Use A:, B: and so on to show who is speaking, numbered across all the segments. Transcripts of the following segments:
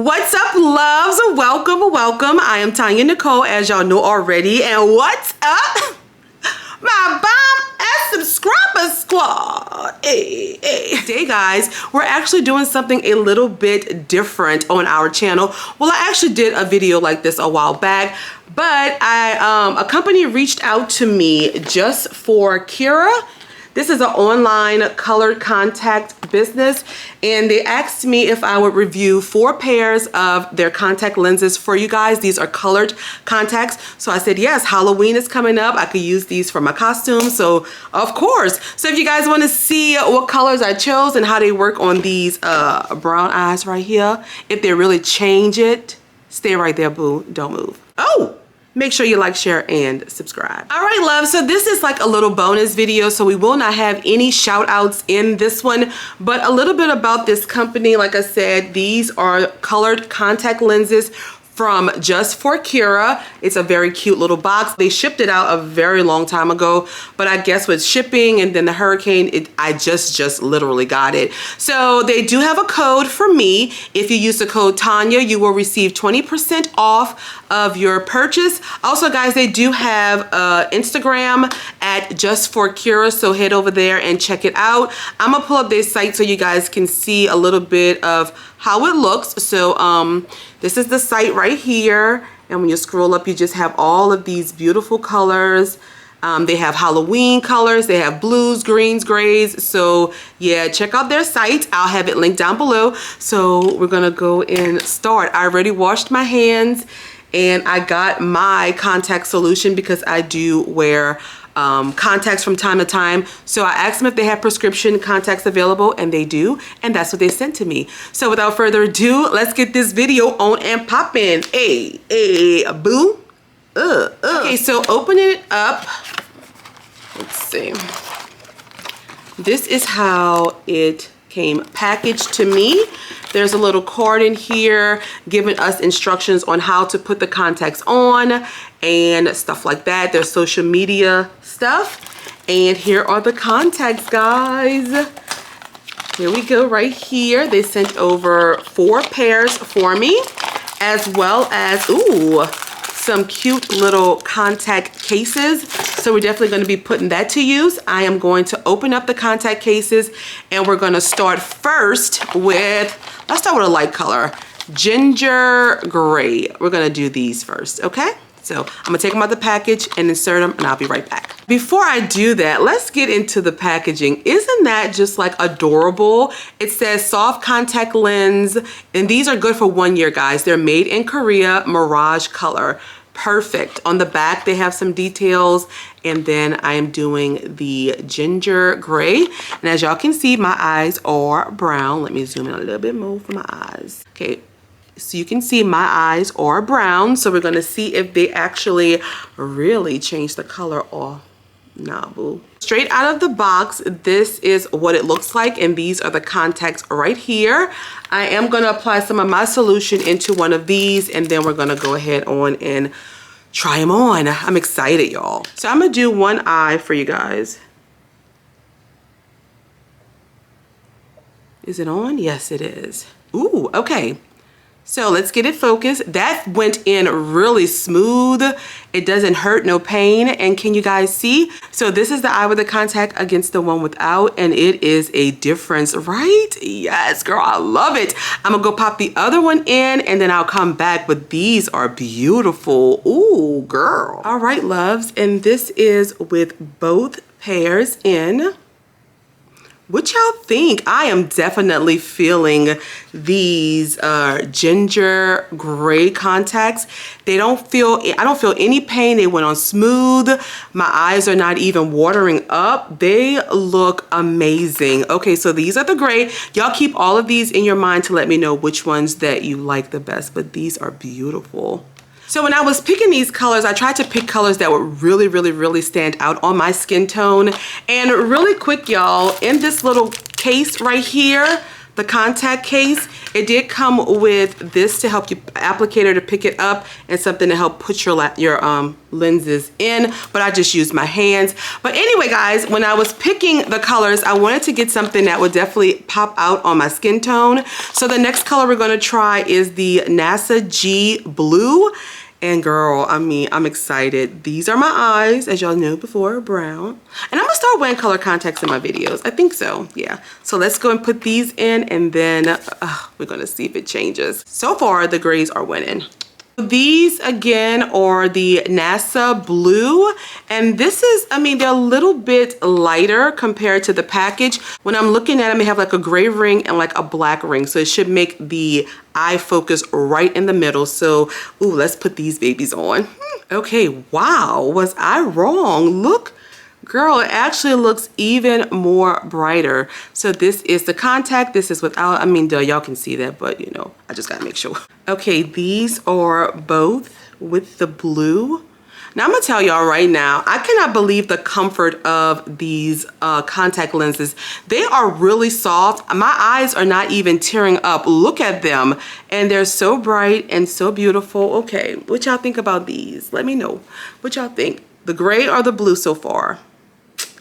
A: What's up, loves? Welcome. I am TonyaNicole, as y'all know already. And what's up, my bomb ass subscriber squad? Hey. Today, guys, we're actually doing something a little bit different on our channel. Well, I actually did a video like this a while back, but a company reached out to me, JUST4KIRA. This is an online colored contact business, and they asked me if I would review 4 pairs of their contact lenses for you guys. These are colored contacts. So I said, yes, Halloween is coming up. I could use these for my costume. So of course. So if you guys want to see what colors I chose and how they work on these brown eyes right here, if they really change it, stay right there, boo. Don't move. Oh! Make sure you like, share, and subscribe. All right, love, so this is like a little bonus video, so we will not have any shout outs in this one, but a little bit about this company. Like I said, these are colored contact lenses from JUST4KIRA. It's a very cute little box. They shipped it out a very long time ago, but I guess with shipping and then the hurricane, I just literally got it. So they do have a code for me. If you use the code Tonya, you will receive 20% off of your purchase. Also, guys, they do have Instagram at JUST4KIRA, so head over there and check it out. I'm gonna pull up their site so you guys can see a little bit of how it looks. So this is the site right here, and when you scroll up, you just have all of these beautiful colors. They have Halloween colors, they have blues, greens, grays. So yeah, check out their site. I'll have it linked down below. So we're gonna go and start. I already washed my hands, and I got my contact solution because I do wear contacts from time to time. So I asked them if they have prescription contacts available, and they do, and that's what they sent to me. So without further ado, let's get this video on and poppin'. Hey, boo. Okay, so open it up. Let's see. This is how it came packaged to me. There's a little card in here giving us instructions on how to put the contacts on and stuff like that. There's social media stuff. And here are the contacts, guys. Here we go right here. They sent over 4 pairs for me, as well as, ooh, some cute little contact cases. So we're definitely going to be putting that to use. I am going to open up the contact cases, and we're going to start first with, let's start with a light color, ginger gray. We're going to do these first, okay? So I'm gonna take them out the package and insert them, and I'll be right back. Before I do that, let's get into the packaging. Isn't that just like adorable? It says soft contact lens, and these are good for 1 year, guys. They're made in Korea, Mirage color. Perfect. On the back, they have some details, and then I am doing the ginger gray. And as y'all can see, my eyes are brown. Let me zoom in a little bit more for my eyes. Okay. So you can see my eyes are brown, so we're going to see if they actually really change the color or nah, boo. Straight out of the box, this is what it looks like, and these are the contacts right here. I am going to apply some of my solution into one of these, and then we're going to go ahead on and try them on. I'm excited, y'all. So I'm going to do one eye for you guys. Is it on? Yes, it is. Ooh, okay. So let's get it focused. That went in really smooth. It doesn't hurt, no pain. And can you guys see? So this is the eye with the contact against the one without, and it is a difference, right? Yes, girl, I love it. I'm gonna go pop the other one in, and then I'll come back, but these are beautiful. Ooh, girl. All right, loves, and this is with both pairs in. What y'all think? I am definitely feeling these ginger gray contacts. I don't feel any pain. They went on smooth. My eyes are not even watering up. They look amazing. Okay, so these are the gray. Y'all keep all of these in your mind to let me know which ones that you like the best, but these are beautiful. So when I was picking these colors, I tried to pick colors that would really stand out on my skin tone. And really quick, y'all, in this little case right here, the contact case. It did come with this to help you, applicator to pick it up, and something to help put your lenses in, but I just used my hands. But anyway, guys, when I was picking the colors, I wanted to get something that would definitely pop out on my skin tone. So the next color we're gonna try is the NASA G Blue. And girl, I mean, I'm excited. These are my eyes, as y'all knew before, brown. And I'm gonna start wearing color contacts in my videos. I think so, yeah. So let's go and put these in, and then we're gonna see if it changes. So far, the grays are winning. These again are the NASA Blue, and this is, I mean, they're a little bit lighter compared to the package. When I'm looking at them, they have like a gray ring and like a black ring, so it should make the eye focus right in the middle. So, ooh, let's put these babies on. Okay, wow, was I wrong? Look. Girl, it actually looks even more brighter. So this is the contact. This is without, I mean, duh, y'all can see that, but you know, I just gotta make sure. Okay, these are both with the blue. Now I'm gonna tell y'all right now, I cannot believe the comfort of these contact lenses. They are really soft. My eyes are not even tearing up. Look at them. And they're so bright and so beautiful. Okay, what y'all think about these? Let me know what y'all think. The gray or the blue so far?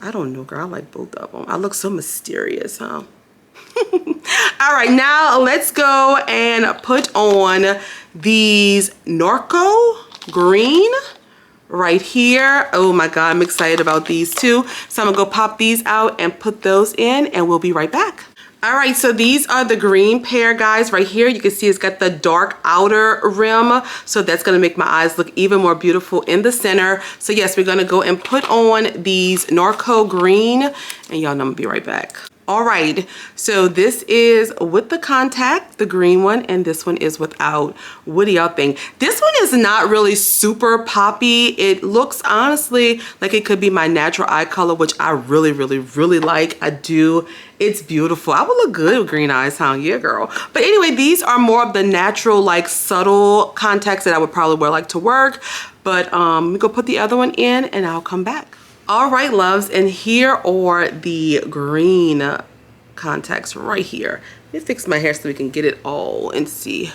A: I don't know, girl. I like both of them. I look so mysterious, huh? All right, now let's go and put on these Narco green right here. Oh my God, I'm excited about these too. So I'm gonna go pop these out and put those in, and we'll be right back. All right, so these are the green pair, guys. Right here, you can see it's got the dark outer rim. So that's gonna make my eyes look even more beautiful in the center. So yes, we're gonna go and put on these Narco green, and y'all know I'm gonna be right back. All right, so this is with the contact, the green one, and this one is without. What do y'all think? This one is not really super poppy. It looks honestly like it could be my natural eye color, which I really, really, really like. I do. It's beautiful. I would look good with green eyes, huh? Yeah, girl. But anyway, these are more of the natural, like subtle contacts that I would probably wear like to work. But we go put the other one in, and I'll come back. All right, loves, and here are the green contacts right here. Let me fix my hair so we can get it all and see.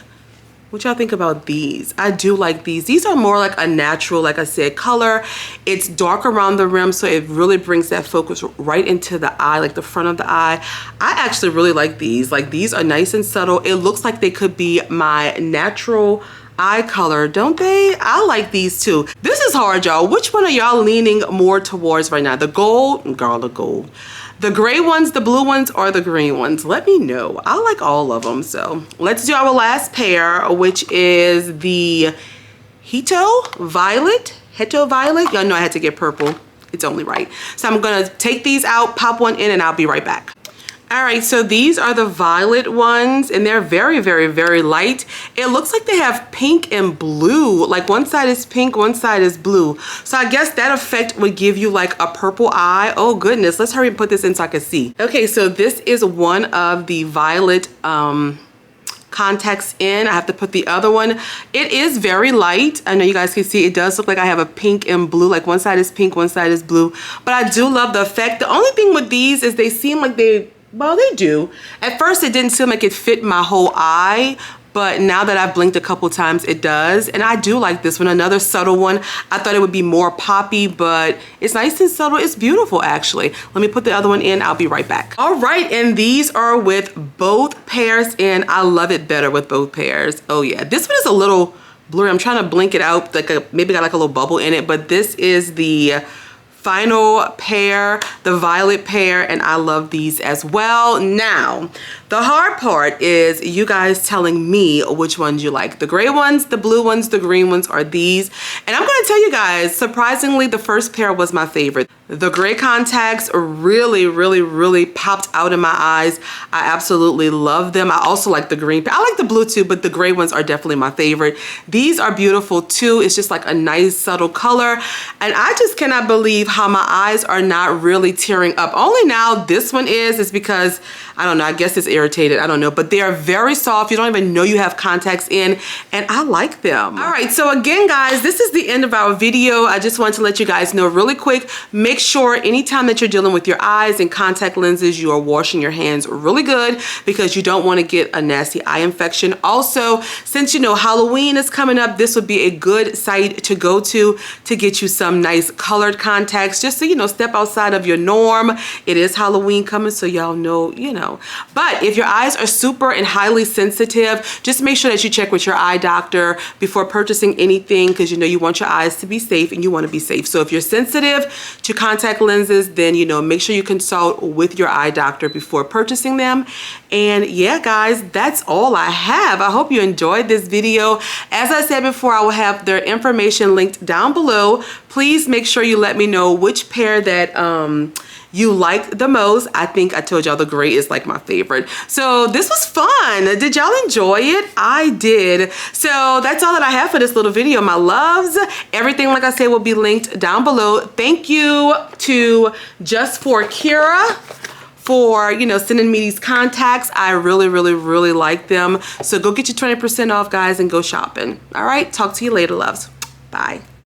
A: What y'all think about these? I do like these. These are more like a natural, like I said, color. It's dark around the rim, so it really brings that focus right into the eye, like the front of the eye. I actually really like these. Like, these are nice and subtle. It looks like they could be my natural eye color, don't they? I like these too. This is hard, y'all. Which one are y'all leaning more towards right now? The gold? Girl, the gold. The gray ones, the blue ones, or the green ones? Let me know. I like all of them. So let's do our last pair, which is the Heto Violet. Y'all know I had to get purple. It's only right. So I'm gonna take these out, pop one in, and I'll be right back. All right, so these are the violet ones, and they're very, very, very light. It looks like they have pink and blue. Like, one side is pink, one side is blue. So I guess that effect would give you like a purple eye. Oh goodness, let's hurry and put this in so I can see. Okay, so this is one of the violet contacts in. I have to put the other one. It is very light. I know you guys can see it does look like I have a pink and blue, like one side is pink, one side is blue. But I do love the effect. The only thing with these is they seem like well, they do. At first, it didn't seem like it fit my whole eye, but now that I've blinked a couple times, it does. And I do like this one, another subtle one. I thought it would be more poppy, but it's nice and subtle. It's beautiful, actually. Let me put the other one in. I'll be right back. All right, and these are with both pairs in. I love it better with both pairs. Oh yeah, this one is a little blurry. I'm trying to blink it out, like maybe got like a little bubble in it, but this is the final pair, the violet pair, and I love these as well. Now, the hard part is you guys telling me which ones you like. The gray ones, the blue ones, the green ones, are these. And I'm gonna tell you guys, surprisingly, the first pair was my favorite. The gray contacts really, really, really popped out in my eyes. I absolutely love them. I also like the green. I like the blue too, but the gray ones are definitely my favorite. These are beautiful too. It's just like a nice subtle color. And I just cannot believe how my eyes are not really tearing up. Only now this one is because, I don't know, I guess it's irritated. I don't know, but they are very soft. You don't even know you have contacts in, and I like them. All right, so again, guys, this is the end of our video. I just wanted to let you guys know really quick, make sure anytime that you're dealing with your eyes and contact lenses, you are washing your hands really good because you don't want to get a nasty eye infection. Also, since you know Halloween is coming up, this would be a good site to go to get you some nice colored contacts, just so you know, step outside of your norm. It is Halloween coming, so y'all know, you know. But if your eyes are super and highly sensitive, just make sure that you check with your eye doctor before purchasing anything, because you know you want your eyes to be safe and you want to be safe. So if you're sensitive to contact lenses, then you know, make sure you consult with your eye doctor before purchasing them. And yeah, guys, that's all I have. I hope you enjoyed this video. As I said before, I will have their information linked down below. Please make sure you let me know which pair that you like the most. I think I told y'all the gray is like my favorite. So this was fun. Did y'all enjoy it? I did. So that's all that I have for this little video, my loves. Everything, like I said, will be linked down below. Thank you to JUST4KIRA for, you know, sending me these contacts. I really, really, really like them. So go get your 20% off, guys, and go shopping. All right, talk to you later, loves. Bye.